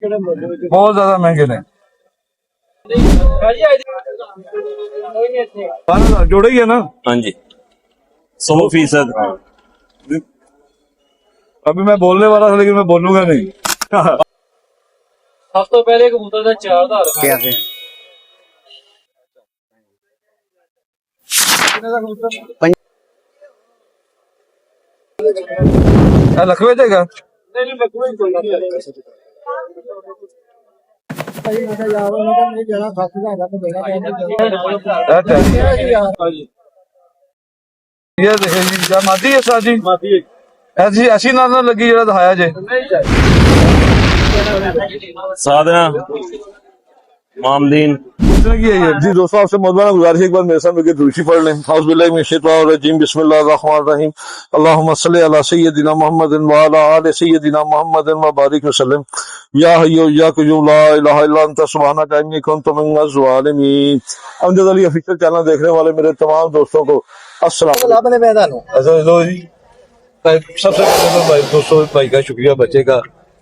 बहुत ज्यादा महंगे ने। 12,000 जोड़े ही है ना? हाँ जी 100%। अभी मैं बोलने वाला था लेकिन मैं बोलूंगा नहीं। हफ्तों पहले कबूतर का 4,000 कैसे लखवे देगा। ये देखे जी क्या मादी है साजी, ऐसी ऐसी ना लगी जरा दिखाया जे। साधना मामदीन जी दोस्तों, आपसे मौलाना गुजारिश एक बार मेरे साथ मिलकर दुरूशी पढ़ लें। बिस्मिल्लाहिर्रहमानिर्रहीम अल्लाहुम्मा सल्ली अला सय्यदिना मुहम्मदिन व अला आलि सय्यदिना मुहम्मदिन व बारिक वसल्लम या हय्यु या कय्यूम ला इलाहा इल्ला अंता सुब्हानका इन्नी कुन्तु मिनज़ ज़ालिमीन। अमजद अली ऑफिशियल चैनल देखने वाले मेरे तमाम दोस्तों को अस्सलाम वालेकुम। सबसे पहले तो भाई दोस्तों भाई का शुक्रिया बच्चे का,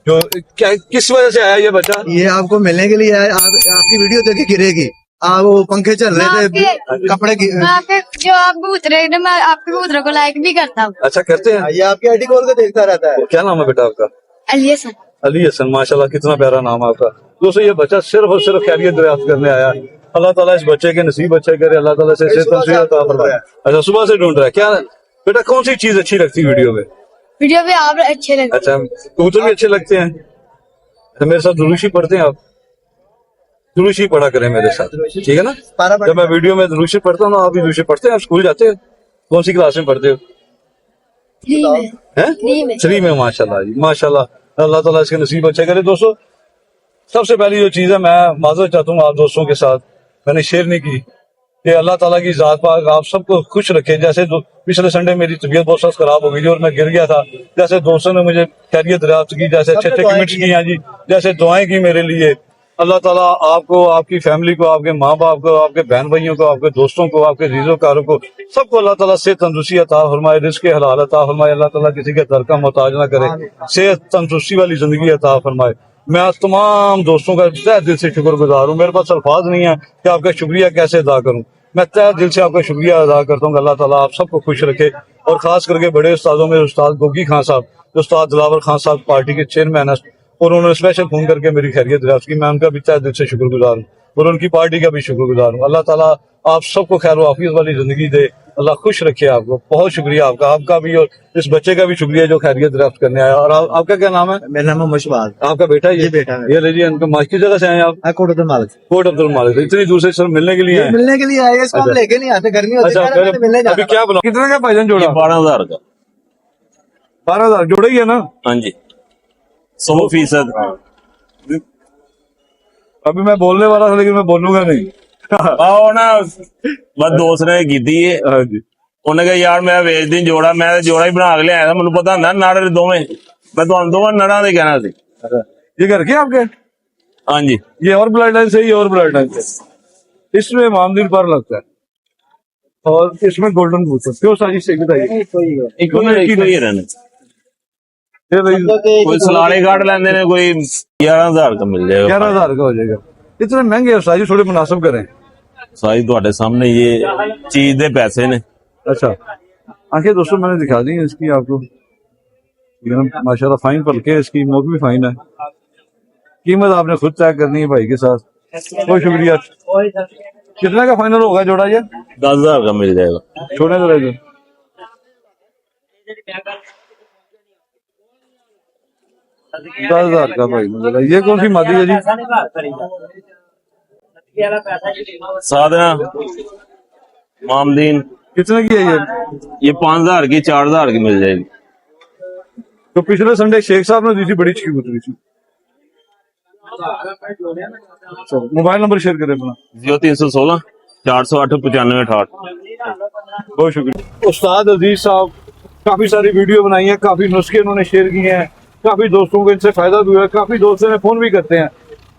जो क्या किस वजह से आया ये बच्चा? ये आपको मिलने के लिए आए। आपकी वीडियो देख के गिरेगी। आप वो पंखे चल रहे थे कपड़े की। जो आप कबूतरे मैं आपके कबूतरों को लाइक भी करता हूँ। अच्छा करते हैं। ये आपकी आईडी खोल के देखता रहता है। क्या नाम है बेटा आपका? अली हसन। अली हसन, माशाल्लाह कितना प्यारा नाम है आपका। दोस्तों ये बच्चा सिर्फ और सिर्फ खैरियत दरियाफ्त करने आया। अल्लाह ताला इस बच्चे के नसीब अच्छे करे, अल्लाह ताला से अता फरमाए। अच्छा सुबह से ढूंढ रहा है क्या बेटा? कौन सी चीज अच्छी लगती है वीडियो में? वीडियो भी आप अच्छे लगते। अच्छा कबूतर भी अच्छे लगते हैं। तो मेरे साथ दुरूशी पढ़ते हैं आप? दुरूशी पढ़ा करें मेरे साथ, ठीक है ना? जब मैं वीडियो में दुरूशी पढ़ता हूँ ना, आप भी दुरूशी पढ़ते हैं। आप स्कूल जाते हो? कौन सी क्लास में पढ़ते हो? थ्री में। माशाल्लाह जी माशाल्लाह, अल्लाह ताला इसके नसीब अच्छे करे। दोस्तों सबसे पहली जो चीज है, मैं माजरत चाहता हूँ आप दोस्तों के साथ, मैंने शेयर नहीं की कि अल्लाह ताला की जात पाक आप सबको खुश रखे। जैसे पिछले संडे मेरी तबीयत बहुत सख्त खराब हो गई थी और मैं गिर गया था, जैसे दोस्तों ने मुझे खैरियत दरियाफ्त की, जैसे अच्छे अच्छे कमेंट्स किए हैं जी, जैसे दुआएं की मेरे लिए। अल्लाह ताला आपको, आपकी फैमिली को, आपके माँ बाप को, आपके बहन भाइयों को, आपके दोस्तों को, आपके रीज़ोकारों को, सबको अल्लाह ताला सेहत तंदुरुस्ती अता फरमाए, रिज़्क़ हलाल अता फरमाए। अल्लाह ताला किसी के दर का मोहताज ना करे, सेहत तंदुरुस्ती वाली जिंदगी अता फरमाए। मैं आज तमाम दोस्तों का तहे दिल से शुक्रगुजार हूँ। मेरे पास अल्फाज नहीं है कि आपका शुक्रिया कैसे अदा करूँ। मैं तहे दिल से आपका शुक्रिया अदा करता हूँ। अल्लाह ताला आप सबको खुश रखे, और खास करके बड़े उस्तादों में उस्ताद गोगी खान साहब, उस्ताद दिलावर खान साहब पार्टी के चेयरमैन है, और उन्होंने स्पेशल फोन करके मेरी खैरियत दरियाफ्त की। मैं उनका भी तहे दिल से शुक्रगुजार हूँ, और उनकी पार्टी का भी शुक्रगुजार हूँ। अल्लाह ताला आप सबको खैर आफियत वाली जिंदगी दे, अल्लाह खुश रखे आपको। बहुत शुक्रिया आपका भी, और इस बच्चे का भी शुक्रिया जो खैरियत दरियाफ्त करने आया। और आपका क्या नाम है? मेरा नाम है मशबाज। आपका बेटा? ये बेटा है। ये लीजिए, इनका माश की जगह से आए आप? कोट अब्दुल मालिक। कोट अब्दुल मालिक। इतनी दूर से सर मिलने के लिए आए? मिलने के लिए आए। इसको हम लेके नहीं आते, गर्मी होती है। मिलने अभी क्या बोला? कितने का भाईजान जोड़ा? 12,000 का। 12,000 जोड़ा ही है ना? हाँ जी 100%। अभी मैं बोलने वाला था लेकिन मैं बोलूंगा नहीं। आओ ना बस दोस्त ने की थी ये। हाँ जी। उन्हें कहा यार मैं वेच दी जोड़ा, मैं जोड़ा ही बना के लिया था। मैंने पता होंगे नड़ दोवें, मैं तो दोवें नड़ा दे कहना सी। ये घर के आपके? हाँ जी। ये और ब्लड लाइन से ही, और ब्लड लाइन से। इसमें मामदीन पर लगता है, और इसमें गोल्डन कबूतर। क्यों साजिश से बताइए? कोई सलारे काट लेंदे ने, कोई 11,000 का मिल जाएगा। 11,000 का हो जाएगा। इतने महंगे है साजिश, थोड़े मुनासिब करें। साई ਤੁਹਾਡੇ सामने ये चीज दे पैसे ने। अच्छा आखिर दोस्तों मैंने दिखा दी इसकी आपको, माशाल्लाह फाइन पलके, इसकी मोक भी फाइन है। कीमत आपने खुद तय करनी है भाई के साथ। बहुत शुक्रिया। कितने का फाइनल होगा जोड़ा ये? 10,000 का मिल जाएगा। छोड़ने तो रहेगा 10,000 का भाई। ये कौन सी मादी है जी? साधना मामदीन। कितने की है ये 5,000 की, 4,000 की मिल जाएगी। तो पिछले संडे शेख साहब ने दी थी, बड़ी अच्छी कबूतरी थी। मोबाइल नंबर शेयर करें अपना। 0316 408 9568। बहुत शुक्रिया। उस्ताद अजीज साहब काफी सारी वीडियो बनाई है, काफी नुस्खे उन्होंने शेयर किए हैं, काफी दोस्तों को इनसे फायदा भी हुआ है, काफी दोस्तों ने फोन भी करते हैं।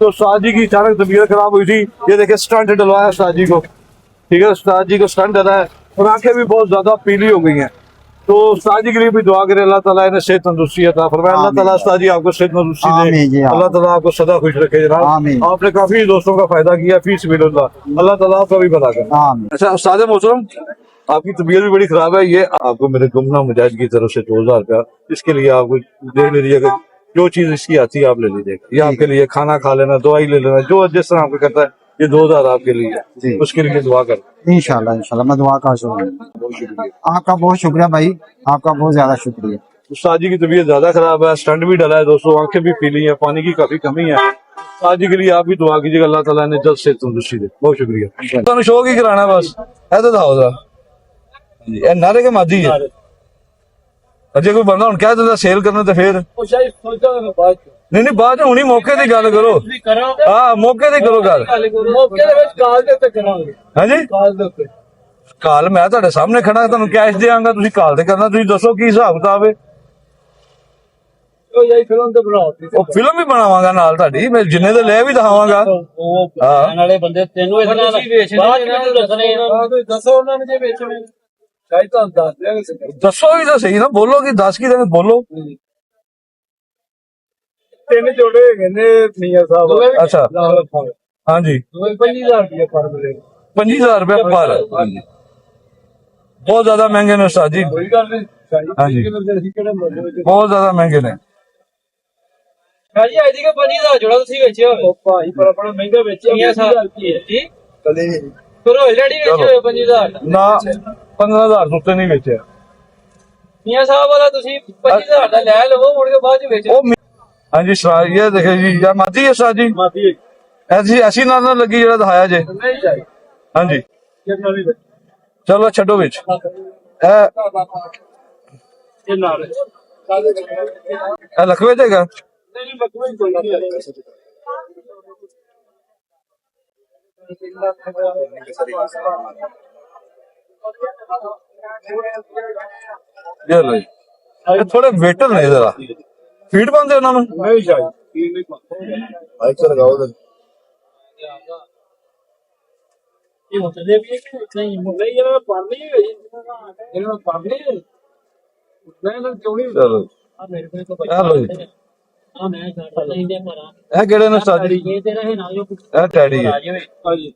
तो उस्ताद जी की अचानक तबीयत खराब हुई थी, ये देखे स्टंट डलवाया उस्ताद जी को, ठीक है? उस्ताद जी को स्टंट डला है और आंखें भी बहुत ज्यादा पीली हो गई हैं। तो उस्ताद जी के लिए भी दुआ करें, अल्लाह ताला इन्हें सेहत तंदुरुस्ती अता फरमाए। अल्लाह ताला उस्ताद जी आपको सेहत तंदुरुस्ती आमीन जी, दे, आमीन। अल्लाह ताला आपको सदा खुश रखे जनाब। आमीन। आपने काफी दोस्तों का फायदा किया, फी सबिलिल्लाह, अल्लाह ताला आपका भी भला करे। आमीन। अच्छा उस्ताद मोहतरम, आपकी तबीयत भी बड़ी खराब है, ये आपको मेरे गुमनाह मुजाहिद की तरफ से 2000 रुपया, इसके लिए आपको देख लीजिएगा। जो चीज इसकी आती है आप ले लीजिएगा, ये आपके लिए खाना खा लेना, दवाई ले लेना, जो जिस तरह आपको करता है, ये 2000 आपके लिए है। जी। उसके लिए दुआ कर। इंशाल्लाह इंशाल्लाह मैं दुआ कर सकूँ। आपका बहुत शुक्रिया भाई, आपका बहुत ज्यादा शुक्रिया। उस्ताद जी की तबीयत ज्यादा खराब है, स्टंट भी डला है दोस्तों, आंखें भी पीली है, पानी की काफी कमी है। उस्ताद जी के लिए आप भी दुआ कीजिएगा, अल्लाह ताला ने जल्द से तंदुरुस्ती दे। बहुत शुक्रिया। तुम शौक ही कराना बस, है तो दाओ जरा जी, ए नारे के मादी है। अजय कोई बंदा हूं कह दिंदा सेल करना तो फिर नहीं नहीं बाद हुनी मौके की गल करो। हाँ मौके की करो गल। हाँ जी काल मैं ਤੁਹਾਡੇ ਸਾਹਮਣੇ ਖੜਾ ਤੁਹਾਨੂੰ ਕੈਸ਼ ਦੇਵਾਂਗਾ, ਤੁਸੀਂ ਕਾਲ ਤੇ ਕਰਨਾ। ਤੁਸੀਂ ਦੱਸੋ ਕੀ ਹਿਸਾਬ ਕਿਤਾਬ ਹੈ। ਉਹ ਫਿਲਮ ਵੀ ਬਣਾਵਾਂਗਾ ਨਾਲ ਤੁਹਾਡੀ, ਮੈਂ ਜਿੰਨੇ ਦੇ ਲੈ ਵੀ ਦਿਖਾਵਾਂਗਾ। ਹਾਂ ਨਾਲੇ ਬੰਦੇ ਤੈਨੂੰ ਇਸ ਨਾਲ ਬਾਅਦ ਵਿੱਚ ਦੱਸਣੇ ਦੱਸੋ ਉਹਨਾਂ ਨੇ ਜੇ ਵੇਚਣੇ ਚਾਹੀ ਤਾਂ ਦੱਸ ਦਿਆਂਗੇ। ਦੱਸੋ ਵੀ ਤਾਂ ਸਹੀ ਨਾ, ਬੋਲੋ ਕਿ ਦੱਸ ਕੀ ਦੇਣਾ ਬੋਲੋ। ਤਿੰਨ ਜੋੜੇ ਹੈਗੇ ਨੇ ਮੀਆਂ ਸਾਹਿਬ। ਅੱਛਾ ਹਾਂਜੀ 25000 ਰੁਪਏ ਪਰ ਮਿਲੇ। 50,000 रुपया पर। ਹਾਂਜੀ ਬਹੁਤ ਜ਼ਿਆਦਾ ਮਹਿੰਗੇ ਨੇ ਉਸਤਾਦ ਜੀ, ਕੋਈ ਗੱਲ ਨਹੀਂ ਹਾਂਜੀ ਅਸੀਂ ਕਿਹੜੇ ਮੁੱਲ ਵਿੱਚ ਬਹੁਤ ਜ਼ਿਆਦਾ ਮਹਿੰਗੇ ਨੇ। ਭਾਜੀ ਅੱਜ ਦੀ 25000 ਜੋੜਾ ਤੁਸੀਂ ਵੇਚਿਆ ਹੋਵੇ। ਉਹ ਭਾਈ ਪਰ ਆਪਣਾ ਮਹਿੰਗਾ ਵੇਚਿਆ ਮੀਆਂ ਸਾਹਿਬ ਕੀ ਹੈ ਜੀ ਫਿਰ ਉਹ ਜਿਹੜੀ ਵੇਚੇ ਹੋਏ 25000 ਨਾ 15,000 ਤੋਂ ਉੱਤੇ ਨਹੀਂ ਵੇਚਿਆ। ਮੀਆਂ ਸਾਹਿਬ ਵਾਲਾ ਤੁਸੀਂ 25000 ਦਾ ਲੈ ਲਵੋ, ਮੁੜ ਕੇ ਬਾਅਦ ਚ ਵੇਚੋ। ਉਹ ਹਾਂਜੀ ਸਰਾਜ ਇਹ ਦੇਖੇ ਜੀ ਜਾਂ ਮਾਦੀ ਹੈ ਉਸਤਾਦ ਜੀ, ਮਾਫੀ ਐਸੀ ਨਾਲ ਨਾ ਲੱਗੀ ਜਿਹੜਾ ਦਿਖਾਇਆ ਜੇ। ਨਹੀਂ ਚਾਹੀਦੀ ਹਾਂਜੀ ਕਿੰਨਾ ਵੀ ਚਲੋ ਛੱਡੋ ਵਿੱਚ ਇਹ ਇਹ ਨਾਲ ਇਹ ਲਖਵੇ ਦੇਗਾ। ਨਹੀਂ ਬਕਵੇ ਕੋਈ ਨਹੀਂ ये लो जी। ये थोड़े वेटर ने जरा फीड पाते उन्होंने ਨਹੀਂ ਚਾਹੀਦੀ ਨਹੀਂ ਇਹ ਹੁੰਦੇ ਵੀ ਨਹੀਂ ਨਹੀਂ ਇਹਨਾਂ ਨੂੰ ਪੜ੍ਹਨੀ ਹੈ ਇਹਨਾਂ ਨੂੰ ਪੜ੍ਹਨੀ ਹੈ ਨਹੀਂ ਨਾ ਚੋਣੀ चलो ਆ ਮੇਰੇ ਕੋਲ ਇਹ ਲੋ ਜੀ। ਆ ਮੈਂ ਘਰ ਨਹੀਂ ਦੇ ਮਰਾਂ ਇਹ ਕਿਹੜੇ ਨੇ ਉਸਤਾਦ ਜੀ? ਇਹ ਤੇ ਰਹੇ ਨਾ ਜੋ ਇਹ ਟੈਡੀ ਹੈ। ਆ ਜਾਵੇ ਹਾਂਜੀ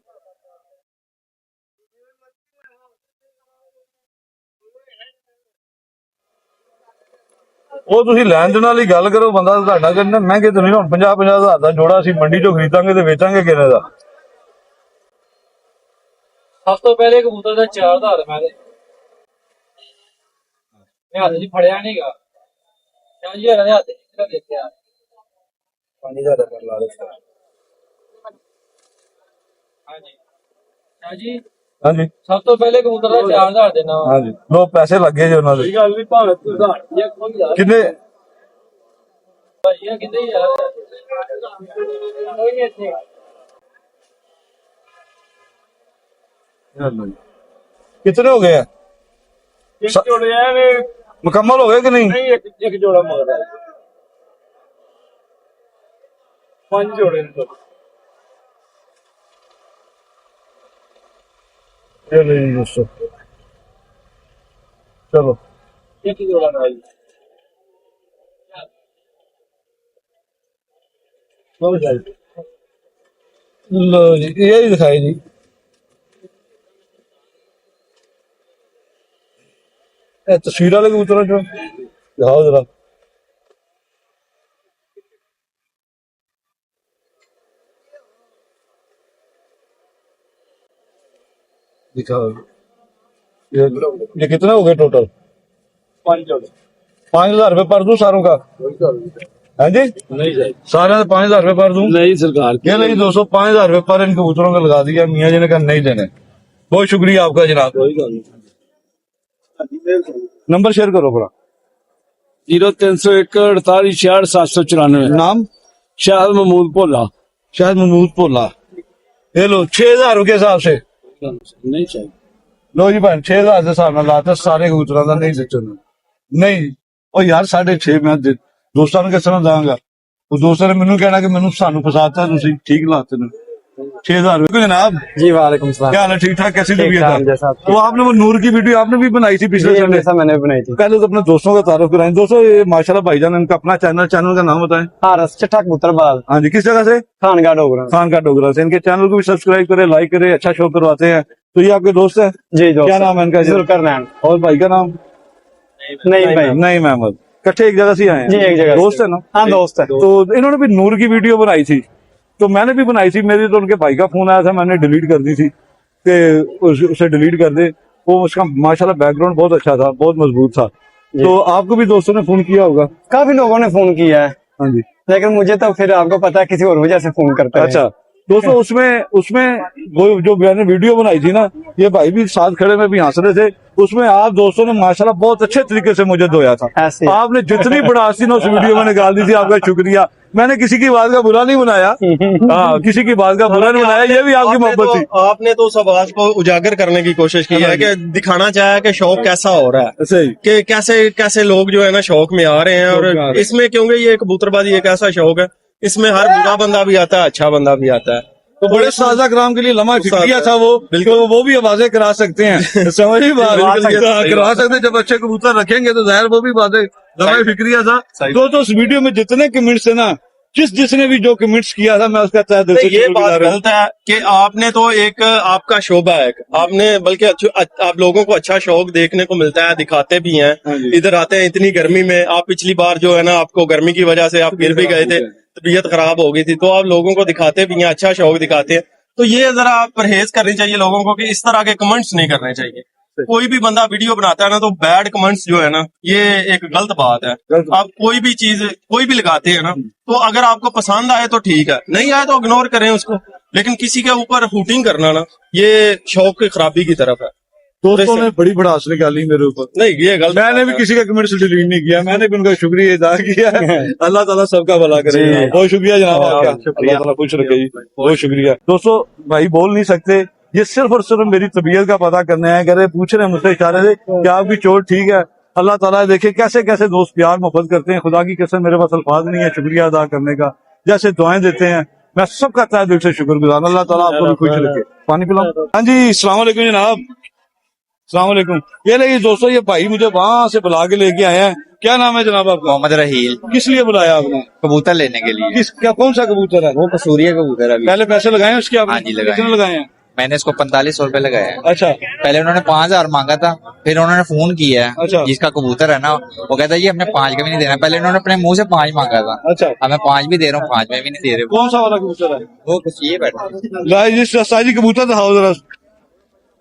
ਉਹ ਤੁਸੀਂ ਲੈਣ ਦੇਣ ਵਾਲੀ ਗੱਲ ਕਰੋ, ਬੰਦਾ ਤੁਹਾਡਾ ਕਹਿੰਦਾ ਮਹਿੰਗੇ ਤਾਂ ਨਹੀਂ। ਹੁਣ 50,000 ਦਾ ਜੋੜਾ ਅਸੀਂ ਮੰਡੀ ਚੋਂ ਖਰੀਦਾਂਗੇ ਤੇ ਵੇਚਾਂਗੇ ਕਿੰਨੇ ਦਾ। ਸਭ ਤੋਂ ਪਹਿਲੇ ਕਬੂਤਰ ਦਾ 4000 ਮੈਂ ਹੱਥ 'ਚ ਫੜਿਆ ਨਹੀਂਗਾ। 4000 ਦੇ ਹੱਥ 'ਚ ਕਿਹੜਾ ਦੇਖਿਆ 5000 ਦਾ ਕਰ ਲਾ ਦਿੱਤਾ। ਹਾਂਜੀ ਹਾਂਜੀ ਹਾਂਜੀ ਸਭ ਤੋਂ ਪਹਿਲੇ ਕਬੂਤਰ ਦਾ 4000 ਦੇਣਾ। ਹਾਂਜੀ ਲੋ ਪੈਸੇ ਲੱਗੇ ਜੀ ਉਹਨਾਂ ਦੇ। ਕੋਈ ਗੱਲ ਨਹੀਂ ਭਾਵੇਂ ਤੂੰ ਦਾ ਇਹ ਕੋਈ ਯਾਰ ਕਿੰਨੇ ਭਾਈ ਇਹ ਕਿੰਨੇ ਯਾਰ ਕੋਈ ਨਹੀਂ ਇੱਥੇ कितने हो गए हैं? ਇੱਕ ਜੋੜੇ ਨੇ मुकम्मल हो गए कि नहीं? ਨਹੀਂ ਇੱਕ ਜੋੜਾ ਮਗਰ ਹੈ। 5 ਜੋੜੇ ਨੇ ये लो जी दोस्तों, चलो ਇੱਕ ਜੋੜਾ ਨਾਲ लो जी यही दिखाई जी। तस्वीर वाले कबूतर जो दिखाओ जरा। दिखाओ ये कितने हो गए टोटल? 5 जोड़े 5,000 रुपए पर दूं सारों का? हाँ जी नहीं चाहिए सारे 5,000 रुपए पर दूं? नहीं सरकार ये नहीं 200 5,000 रुपए पर इन कबूतरों का लगा दिया मियाँ जी ने कहा नहीं देने। बहुत शुक्रिया आपका जनाब। कोई गल नहीं नंबर शेयर करो अपना। 0301 48 66 794 नाम शाह महमूद भोला शायद महमूद भोला। ये लो 6,000 के हिसाब से नहीं चाहिए लो जी भैन 6,000 के हिसाब ਨਾਲ ਲਾਤਾ ਸਾਰੇ ਕਬੂਤਰਾਂ ਦਾ ਨਹੀਂ ਸੱਚੋ ਨਹੀਂ। ਉਹ ਯਾਰ 6.5 ਮੈਂ ਦੋਸਤਾਂ ਨੂੰ ਕਿਸ ਤਰ੍ਹਾਂ ਦਾਂਗਾ। ਉਹ ਦੋਸਤਾਂ ਨੇ ਮੈਨੂੰ ਕਹਿਣਾ ਕਿ ਮੈਨੂੰ ਸਾਨੂੰ ਫਸਾਤਾ ਤੁਸੀਂ ਠੀਕ ਲਾਤੇ ਨੇ। 6,000 जनाब। जी वालेकुम सलाम। क्या हाल है, ठीक ठाक, कैसी ठीक तबीयत ठाक है? जैसा आप- तो आपने वो नूर की वीडियो आपने भी बनाई थी पिछले जी, संडे। जैसा मैंने भी बनाई थी। पहले तो अपने दोस्तों का तारुफ कराएं। दोस्तों ये माशाल्लाह भाईजान, इनका अपना चैनल का नाम बताएं। हारस चिट्ठा कबूतरबाज हाँ जी, किस जगह से? खानगा डोगरा। खान का डोगरा से। इनके चैनल को भी सब्सक्राइब करें, लाइक करें, अच्छा शो करवाते हैं। तो ये आपके दोस्त है? जी दोस्त। क्या नाम है इनका? जुल्करनैन। और भाई का नाम? नहीं भाई। नहीं महमद। इकट्ठे एक जगह से ही आए हैं? जी एक जगह दोस्त से। है ना? हाँ दोस्त है। तो इन्होंने भी नूर की वीडियो बनाई थी, तो मैंने भी बनाई थी। मेरी तो उनके भाई का फोन आया था, मैंने डिलीट कर दी थी कि उसे डिलीट कर दे। वो उसका माशाल्लाह बैकग्राउंड बहुत अच्छा था, बहुत मजबूत था। तो आपको भी दोस्तों ने फोन किया होगा? काफी लोगों ने फोन किया है, हाँ जी। लेकिन मुझे तो फिर आपको पता है किसी और वजह से फोन करते हैं। अच्छा दोस्तों, उसमें उसमें वो जो मैंने वीडियो बनाई थी ना, ये भाई भी साथ खड़े में भी हंस रहे थे। उसमें आप दोस्तों ने माशाल्लाह बहुत अच्छे तरीके से मुझे धोया था। ऐसे। आपने जितनी बड़ासी ना उस वीडियो में निकाल दी थी, आपका शुक्रिया। मैंने किसी की बात का बुरा नहीं बनाया। हाँ, किसी की बात का बुरा नहीं बनाया, ये भी आपकी मोहब्बत थी। आपने तो उस आवाज को उजागर करने की कोशिश की है कि दिखाना चाहा है कि शौक कैसा हो रहा है, सही। कि कैसे कैसे लोग जो है ना शौक में आ रहे हैं। शौक में आ रहे और हैं। इसमें क्योंकि ये कबूतरबाजी एक ऐसा शौक है, इसमें हर बुरा बंदा भी आता है, अच्छा बंदा भी आता है। तो बड़े साजा कराम के लिए लम्हा फिक्रिया था वो, बिल्कुल। बिल्कुल। वो भी आवाजें करा सकते हैं, समझ ही बात बिल्कुल, हाँ, करा सकते हैं। जब अच्छे कबूतर रखेंगे तो जाहिर वो भी बातें लम्हा फिक्रिया था। तो उस वीडियो में जितने कमेंट्स थे ना, जिसने भी जो कमेंट्स किया था, मैं उसका तहे दिल से ये बात शुक्रगुजार हूं। गलत है कि आपने तो एक आपका शोभा है, आपने बल्कि आप लोगों को अच्छा शौक देखने को मिलता है, दिखाते भी हाँ हैं। जी। इधर आते हैं इतनी गर्मी में। आप पिछली बार जो है ना, आपको गर्मी की वजह से आप गिर भी गए थे, तबीयत खराब हो गई थी, तो आप लोगों को दिखाते भी हैं, अच्छा शौक दिखाते हैं। तो ये जरा परहेज करनी चाहिए लोगों को कि इस तरह के कमेंट्स नहीं करने चाहिए। कोई भी बंदा वीडियो बनाता है ना, तो बैड कमेंट्स जो है ना, ये एक गलत बात है। आप कोई भी चीज कोई भी लगाते हैं ना, तो अगर आपको पसंद आए तो ठीक है, नहीं आए तो इग्नोर करें उसको। लेकिन किसी के ऊपर हुटिंग करना ना, ये शौक की खराबी की तरफ है। दोस्तों ने बड़ी भड़ास निकाली मेरे ऊपर। नहीं, ये गलत मैंने भी किसी का कमेंट्स डिलीट नहीं किया, मैंने भी उनका शुक्रिया अदा किया है। अल्लाह ताला सबका भला करे। जी। बहुत शुक्रिया जनाब आपका, अल्लाह ताला खुश रखे जी। बहुत शुक्रिया। दोस्तों भाई बोल नहीं सकते, ये सिर्फ और सिर्फ मेरी तबीयत का पता करने आए, कह रहे पूछ रहे हैं मुझसे इशारे से कि आपकी चोट ठीक है। अल्लाह ताला देखे कैसे कैसे दोस्त प्यार मोहब्बत करते हैं। खुदा की कसम मेरे पास अल्फाज नहीं है शुक्रिया अदा करने का। जैसे दुआएं देते हैं, मैं सबका तहे दिल से शुक्रगुजार। अल्लाह ताला आपको भी खुश रखे। पानी पिलाऊं? हाँ जी, अस्सलाम वालेकुम जनाब। अस्सलाम वालेकुम। ये ले दोस्तों, ये भाई मुझे वहां से बुला के लेके आए हैं। क्या नाम है जनाब आपका? मोहम्मद रहील। किस लिए बुलाया आपने? कबूतर लेने के लिए। किस क्या कौन सा कबूतर है? वो कसूरिया कबूतर है अभी। पहले पैसे लगाए हैं उसके आपने? हाँ जी, लगाए कितने हैं। लगाए हैं? मैंने इसको 4500 रुपए लगाया है। अच्छा पहले उन्होंने 5000 मांगा था, फिर उन्होंने फोन किया है। अच्छा। जिसका कबूतर है ना, वो कहता है जी हमने 5 का भी नहीं देना। पहले उन्होंने अपने मुंह से 5 मांगा था। अच्छा, अब मैं 5 भी दे रहा हूँ, 5 में भी नहीं दे रहे। कौन सा वाला कबूतर है? वो कुछ ये बैठा है। लाइए जिस साजी कबूतर दिखाओ जरा।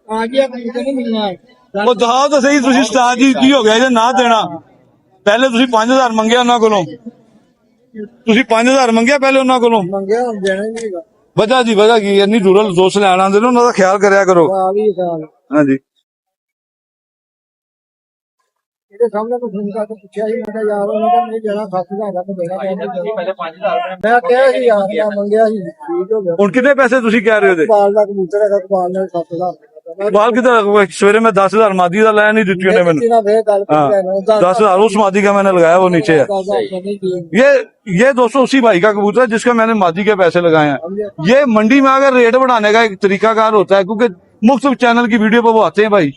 ਉਹ ਦਿਖਾਓ ਤਾਂ ਸਹੀ। ਤੁਸੀਂ ਉਸਤਾਦ ਜੀ ਕੀ ਹੋ ਗਿਆ ਜੇ ਨਾ ਦੇਣਾ? ਪਹਿਲੇ ਤੁਸੀਂ 5000 ਮੰਗਿਆ ਉਹਨਾਂ ਕੋਲੋਂ। ਤੁਸੀਂ 5000 ਮੰਗਿਆ ਪਹਿਲੇ ਉਹਨਾਂ ਕੋਲੋਂ। ਮੰਗਿਆ ਹੁਣ ਦੇਣਾ ਹੀ ਨਹੀਂਗਾ। ਵਜ੍ਹਾ ਜੀ ਵਜ੍ਹਾ ਕੀ ਇੰਨੀ ਦੂਰੋਂ ਦੋਸਤ ਲੈਣ ਆਉਂਦੇ ਨੇ, ਉਹਨਾਂ ਦਾ ਖਿਆਲ ਕਰਿਆ ਕਰੋ। ਆ ਵੀ ਸਾਲ ਹਾਂਜੀ ਇਹਦੇ ਸਾਹਮਣੇ ਤੋਂ ਫੋਨ ਕਰਕੇ ਪੁੱਛਿਆ ਸੀ, ਮੈਂ ਕਿਹਾ ਯਾਰ ਉਹਨਾਂ ਦਾ ਨਹੀਂ ਦੇਣਾ 7000 ਦਾ ਦੇਣਾ ਪਹਿਲੇ 5000 ਮੈਂ ਕਿਹਾ ਸੀ ਯਾਰ ਮੈਂ ਮੰਗਿਆ ਸੀ, ਠੀਕ ਹੋ ਗਿਆ। ਹੁਣ ਕਿੰਨੇ ਪੈਸੇ ਤੁਸੀਂ ਕਹਿ ਰਹੇ ਹੋ? ਕਬਾਲ ਦਾ ਕਬੂਤਰ ਹੈਗਾ, ਕਬਾਲ ਨਾਲ 7000 ਬਾਲ ਕਿਧਰ? ਸਵੇਰੇ मैं 10,000 मादी का लाया नहीं दी उन्होंने मैंने। ना फिर गल हाँ 10,000 उस मादी का मैंने लगाया, वो नीचे है। ये दोस्तों उसी भाई का कबूतर है जिसका मैंने मादी के पैसे लगाए हैं। ये मंडी में अगर रेट बढ़ाने का एक तरीकाकार होता है, क्योंकि मुख्तलिफ चैनल की वीडियो पर वो आते हैं भाई,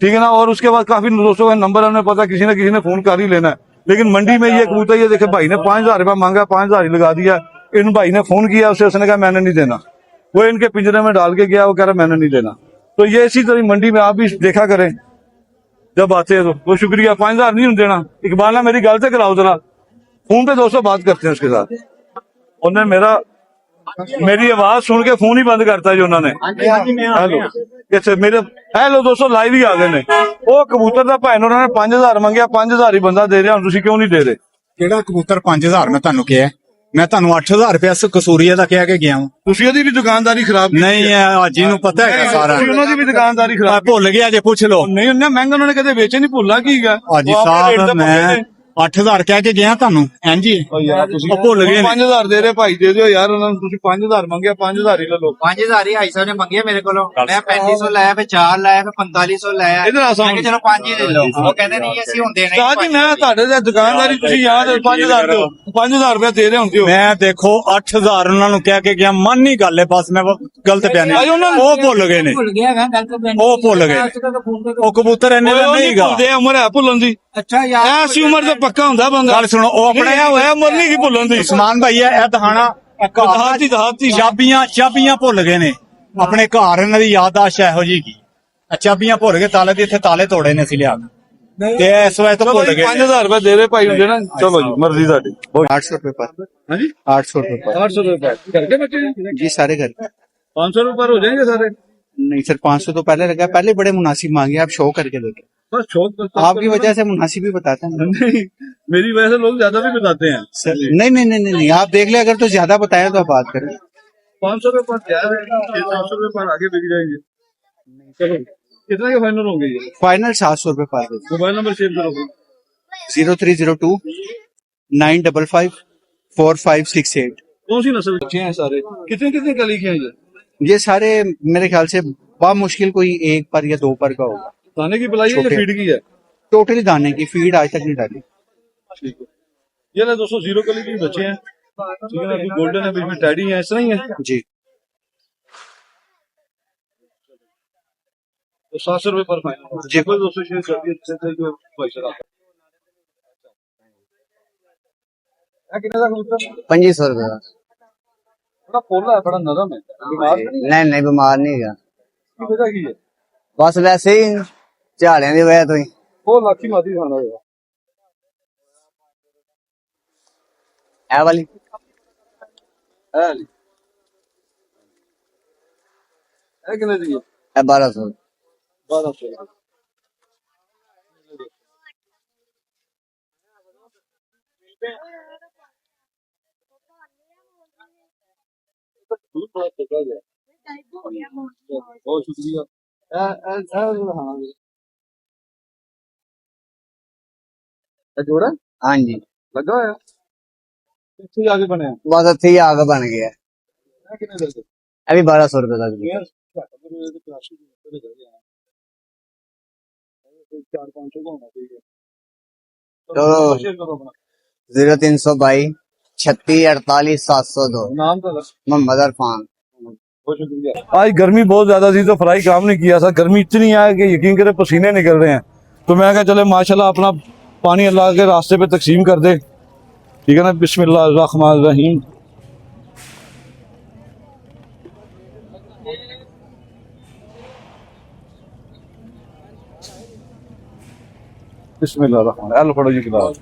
ठीक है ना। और उसके बाद काफी दोस्तों का नंबर हमें पता, किसी न किसी ने फोन कर ही लेना है। लेकिन मंडी में ये कबूतर, ये देखे भाई ने 5000 रुपया मांगा, 5000 ही लगा दिया। इन भाई ने फोन किया उसे, उसने कहा मैंने नहीं देना। वो इनके पिंजरे में डाल के गया, वो कह रहा मैंने नहीं देना। तो ये इसी तरह मंडी में आप भी देखा करें जब आते हैं तो। वो शुक्रिया, 5000 नहीं देना। इकबाल ना मेरी गल से कराओ जरा, फोन पे दोस्तों बात करते हैं उसके साथ। उन्होंने मेरी आवाज सुन के फोन ही बंद करता जी उन्होंने। हेलो अच्छा मेरे हेलो दोस्तों लाइव ही आ गए ने। वो कबूतर का भाई उन्होंने 5000 मंगया, 5000 ही बंदा दे रहा, ਹੁਣ ਤੁਸੀਂ क्यों नहीं दे रहे? ਕਿਹੜਾ ਕਬੂਤਰ 5000 ਮੈਂ ਤੁਹਾਨੂੰ ਕਿਹਾ? ਮੈਂ ਤੁਹਾਨੂੰ 8000 ਰੁਪਏ ਕਸੂਰੀਆ ਦਾ ਕਹਿ ਕੇ ਗਿਆ ਹਾਂ। ਤੁਸੀਂ ਉਹਦੀ ਵੀ ਦੁਕਾਨਦਾਰੀ ਖਰਾਬ ਕੀਤੀ। ਨਹੀਂ ਹਾਜੀ ਨੂੰ ਪਤਾ ਹੈਗਾ ਸਾਰਾ। ਤੁਸੀਂ ਉਹਨਾਂ ਦੀ ਵੀ ਦੁਕਾਨਦਾਰੀ ਖਰਾਬ ਭੁੱਲ ਗਿਆ ਜੇ ਪੁੱਛ ਲਓ। ਨਹੀਂ ਉਹਨੇ ਮਹਿੰਗਾ ਉਹਨਾਂ ਨੇ ਕਦੇ ਵੇਚੇ ਨਹੀਂ, ਭੁੱਲਾ ਕੀ ਗਾ। ਹਾਜੀ ਸਾਹਿਬ 8000 ਕਹਿ ਕੇ ਗਿਆ ਤੁਹਾਨੂੰ ਇੰਜ ਹੀ ਓ ਯਾਰ ਤੁਸੀਂ ਉਹ ਭੁੱਲ ਗਏ ਨੇ 5000 ਦੇ ਰਹੇ ਭਾਈ ਦੇ ਦਿਓ ਯਾਰ ਉਹਨਾਂ ਨੂੰ ਤੁਸੀਂ 5000 ਮੰਗਿਆ 5000 ਹੀ ਲੈ ਲਓ 5000 ਹੀ ਆਈ ਸਾਹਿਬ ਨੇ ਮੰਗੇ ਮੇਰੇ ਕੋਲੋਂ ਮੈਂ 3500 ਲਾਇਆ ਫਿਰ 4 ਲਾਇਆ ਫਿਰ 4500 ਲਾਇਆ ਇਧਰ ਆ ਮੈਂ ਕਿਹਾ ਚਲੋ 5 ਹੀ ਲੈ ਲਓ ਉਹ ਕਹਿੰਦੇ ਨਹੀਂ ਅਸੀਂ ਹੁਣ ਦੇਣਾ ਸਾਹ ਜੀ ਮੈਂ ਤੁਹਾਡੇ ਦੇ ਦੁਕਾਨਦਾਰੀ ਤੁਸੀਂ ਯਾਦ 5000 ਦਿਓ 5000 ਰੁਪਏ ਦੇ ਰਹੇ ਹੁੰਦੇ ਹੋ ਮੈਂ ਦੇਖੋ 8000 ਉਹਨਾਂ ਨੂੰ ਕਹਿ ਕੇ ਗਿਆ ਮੰਨ ਹੀ ਗੱਲ ਹੈ ਬਸ ਮੈਂ ਗਲਤ ਬਿਆਨੀ ਅਜੇ ਉਹਨਾਂ ਨੂੰ- ਉਹ ਭੁੱਲ ਗਏ ਨੇ ਭੁੱਲ ਗਿਆ ਹੈਗਾ ਗੱਲ ਤੋਂ ਉਹ ਭੁੱਲ ਗਏ ਉਹ ਕਬੂਤਰ ਇੰਨੇ ਦਾ ਨਹੀਂ ਗਾ ਭੁੱਲਦੇ ਉਮਰ ਹੈ ਭੁੱਲਣ ਦੀ ਅੱਛਾ ਯਾਰ ਐਸੀ ਉਮਰ ਤੇ ਪੱਕਾ ਹੁੰਦਾ ਬੰਦਾ ਗੱਲ ਸੁਣੋ ਉਹ ਆਪਣੇ ਨਹੀਂ, ਹੋਇਆ ਉਮਰ ਨਹੀਂ ਕੀ ਭੁੱਲਣ ਦੀ ਉਸਮਾਨ ਭਾਈ ਹੈ ਇਹ ਦਹਾਣਾ ਦਹਾਤੀ ਚਾਬੀਆਂ ਭੁੱਲ ਗਏ ਨੇ ਆਪਣੇ ਘਰ ਇਹਨਾਂ ਦੀ ਯਾਦਾਸ਼ਤ ਇਹੋ ਜਿਹੀ ਕੀ ਚਾਬੀਆਂ ਭੁੱਲ ਗਏ ਤਾਲੇ ਦੇ ਇੱਥੇ ਤਾਲੇ ਤੋੜੇ ਨੇ ਅਸੀਂ ਲਿਆ ਕੇ। ਤੇ ਇਸ ਵੇਲੇ ਤਾਂ ਭੁੱਲ ਗਏ ਨੇ। 5000 ਰੁਪਏ ਦੇ ਰਹੇ ਭਾਈ ਹੁੰਦੇ ਨਾ ਚਲੋ ਜੀ ਮਰਜ਼ੀ ਤੁਹਾਡੀ 800 रुपए पर ਹਾਂਜੀ 800 रुपए पर 800 ਰੁਪਏ ਕਰਕੇ ਬੱਚੇ जी सारे घर 500 ਰੁਪਏ पर हो जाएंगे सारे नहीं सर 500 तो पहले लगा पहले बड़े मुनासिब मांगे आप शो करके देखे बस शौक तो आपकी वजह से मुनासिब ही बताते हैं नहीं मेरी वजह से लोग ज्यादा भी बताते हैं सर नहीं आप देख ले अगर तो ज्यादा बताए तो आप बात करें 500 रुपए पर क्या है 700 रुपए पर आगे बिक जाएंगे चलो कितना के फाइनल होंगे ये फाइनल 700 रुपए पर मोबाइल नंबर शेयर करोगे 0302 955 4568 कौन सी नस्ल बच्चे हैं सारे कितने कितने कली के हैं ये ये सारे मेरे ख्याल से मुश्किल कोई 1 पर या 2 पर का होगा दाने की पिलाई है या छोटे। फीड की है टोटली दाने की फीड आज तक नहीं डाली ठीक है ये ना दोस्तों जीरो कली के बच्चे हैं ठीक है ना अभी गोल्डन है बीच में टैडी है इस तरह ही है जी तो 700 रुपए पर फाइनल जी। कोई दोस्तों शेयर कर दिए अच्छे से जो पैसा कितने का कबूतर 2500 रुपए का बड़ा पोला है बड़ा नरम है बीमार तो नहीं नहीं बीमार नहीं है की वजह की है बस वैसे ही ਝਾੜਿਆਂ ਦੀ ਵਜ੍ਹਾ ਤੋਂ ਹੀ वो लाठी माती खाना होगा ਇਹ ਵਾਲੀ है ली है कितने दी है ਇਹ 1200 1200 बहुत शुक्रिया जोड़ा हाँ जी लगा होया कितने आगे बने बस ਇੱਥੇ ਹੀ ਆਗ ਬਣ ਗਿਆ कितने दे ਇਹ ਵੀ 1200 रुपए तक यार चार पाँच सौ का होना चाहिए चलो। शेयर करो अपना 0322 36 48 702 नाम तो मोहम्मद अरफान बहुत शुक्रिया। आज गर्मी बहुत ज्यादा थी तो फ्राई काम नहीं किया था गर्मी इतनी है कि यकीन करे पसीने निकल रहे हैं तो मैं कहा चले माशाल्लाह अपना पानी अल्लाह के रास्ते पे तकसीम कर दे ठीक है ना बिस्मिल्लाह रहमान रहीम बिस्मिल्लाह रहमान अल्लाह फड़ो जी गिलास